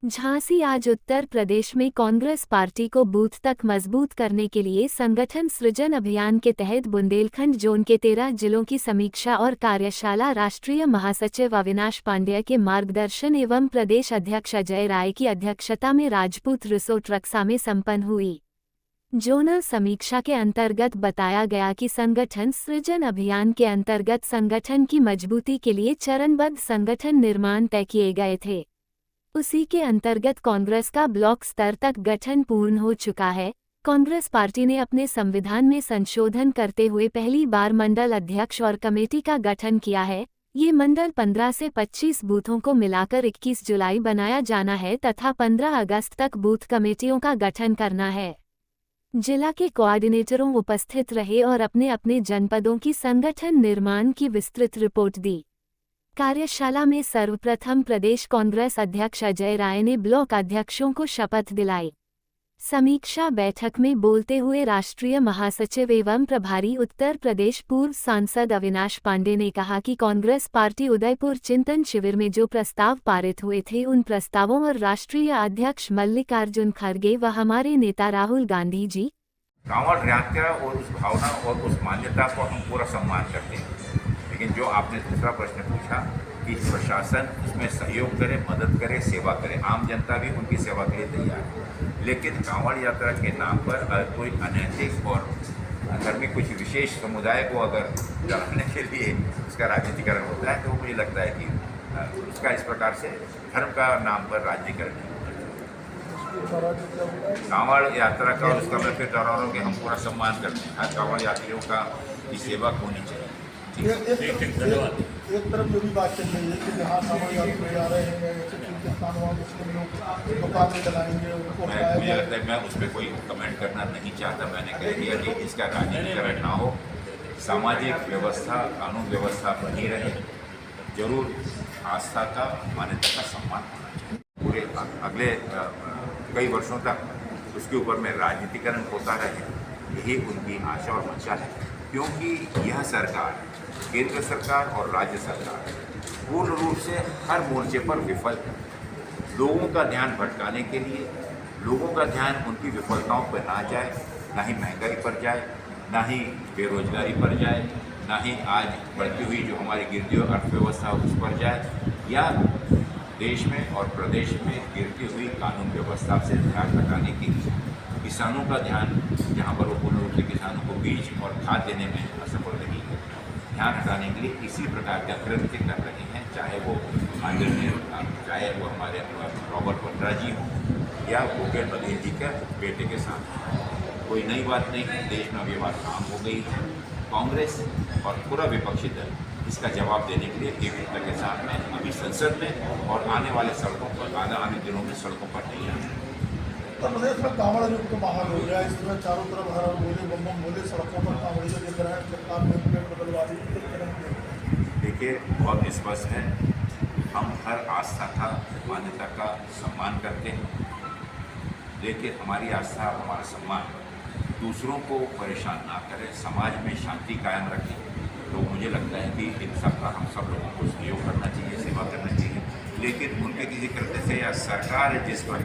झांसी आज उत्तर प्रदेश में कांग्रेस पार्टी को बूथ तक मजबूत करने के लिए संगठन सृजन अभियान के तहत बुंदेलखंड जोन के 13 जिलों की समीक्षा और कार्यशाला राष्ट्रीय महासचिव अविनाश पांडेय के मार्गदर्शन एवं प्रदेश अध्यक्ष अजय राय की अध्यक्षता में राजपूत रिसोर्ट रक्सा में संपन्न हुई। जोनल समीक्षा के अंतर्गत बताया गया कि संगठन सृजन अभियान के अंतर्गत संगठन की मजबूती के लिए चरणबद्ध संगठन निर्माण तय किए गए थे। उसी के अंतर्गत कांग्रेस का ब्लॉक स्तर तक गठन पूर्ण हो चुका है। कांग्रेस पार्टी ने अपने संविधान में संशोधन करते हुए पहली बार मंडल अध्यक्ष और कमेटी का गठन किया है। ये मंडल 15 से 25 बूथों को मिलाकर 21 जुलाई बनाया जाना है तथा 15 अगस्त तक बूथ कमेटियों का गठन करना है। जिला के कोऑर्डिनेटरों उपस्थित रहे और अपने अपने जनपदों की संगठन निर्माण की विस्तृत रिपोर्ट दी। कार्यशाला में सर्वप्रथम प्रदेश कांग्रेस अध्यक्ष अजय राय ने ब्लॉक अध्यक्षों को शपथ दिलाई। समीक्षा बैठक में बोलते हुए राष्ट्रीय महासचिव एवं प्रभारी उत्तर प्रदेश पूर्व सांसद अविनाश पांडे ने कहा कि कांग्रेस पार्टी उदयपुर चिंतन शिविर में जो प्रस्ताव पारित हुए थे उन प्रस्तावों और राष्ट्रीय अध्यक्ष मल्लिकार्जुन खड़गे व हमारे नेता राहुल गांधी जी कांवड़ यात्रा और उस भावना और उस मान्यता को हम पूरा सम्मान करते हैं। लेकिन जो आपने दूसरा प्रश्न पूछा कि प्रशासन उसमें सहयोग करे, मदद करे, सेवा करे, आम जनता भी उनकी सेवा के लिए तैयार है। लेकिन कांवड़ यात्रा के नाम पर अगर कोई अनैतिक और अगर में कुछ विशेष समुदाय को अगर जलाने के लिए उसका राजनीतिकरण होता है तो मुझे लगता है कि उसका इस प्रकार से धर्म का नाम पर राजनीतिकरण नहीं होता। कांवड़ यात्रा का उसका मैं फिर दोहरा रहा हूँ कि हम पूरा सम्मान करते हैं। हर कांवड़ यात्रियों का की सेवा होनी चाहिए। एक तरफ जो भी बात चल रही है कि जहाँ कांवड़ यात्री जा रहे हैं मुस्लिम लोग मुकाबले चलाएंगे मुझे लगता है मैं उस पर कोई कमेंट करना नहीं चाहता। मैंने कह दिया कि इसका राजनीतिकरण ना हो, सामाजिक व्यवस्था कानून व्यवस्था बनी रहे, जरूर आस्था का मान्यता का सम्मान होना चाहिए। पूरे अगले कई वर्षों तक उसके ऊपर में राजनीतिकरण होता रहे, यही उनकी आशा और मंशा है। क्योंकि यह सरकार, केंद्र सरकार और राज्य सरकार पूर्ण रूप से हर मोर्चे पर विफल है। लोगों का ध्यान भटकाने के लिए, लोगों का ध्यान उनकी विफलताओं पर ना जाए, ना ही महंगाई पर जाए, ना ही बेरोजगारी पर जाए, ना ही आज बढ़ती हुई जो हमारी गिरती हुई अर्थव्यवस्था उस पर जाए, या देश में और प्रदेश में गिरती हुई कानून व्यवस्था से ध्यान हटाने के लिए किसानों का ध्यान, जहाँ पर वो पूर्ण रूप से किसानों को बीज और खाद देने में असफल रही है, ध्यान हटाने के लिए इसी प्रकार का कृत्य कर रहे हैं। चाहे वो आदरणीय, चाहे वो हमारे रॉबर्ट वड्रा जी हों या भूपेश बघेल जी के बेटे के साथ, कोई नई बात नहीं है। देश में अब ये बात आम हो गई है। कांग्रेस और पूरा विपक्षी दल इसका जवाब देने के लिए तीव्रता के साथ में अभी संसद में और आने वाले सड़कों पर, आने दिनों में सड़कों पर तैयार है। उत्तर प्रदेश में कांवड़ युग तो बाहर हो गया। इस तरह चारों तरफ हर बोले बम बम बोले, सड़कों पर कांवड़ियों दिख रहे हैं, सरकार ने प्लेट बदलवा दी। देखिए, बहुत स्पष्ट है, हम हर आस्था का, मान्यता का सम्मान करते हैं। लेकिन हमारी आस्था, हमारा सम्मान दूसरों को परेशान ना करे, समाज में शांति कायम रखें। तो मुझे लगता है कि इन सब का हम सब लोगों को सहयोग करना चाहिए, सेवा करना चाहिए। लेकिन उनके किसी कृत्य से या सरकार जिस पर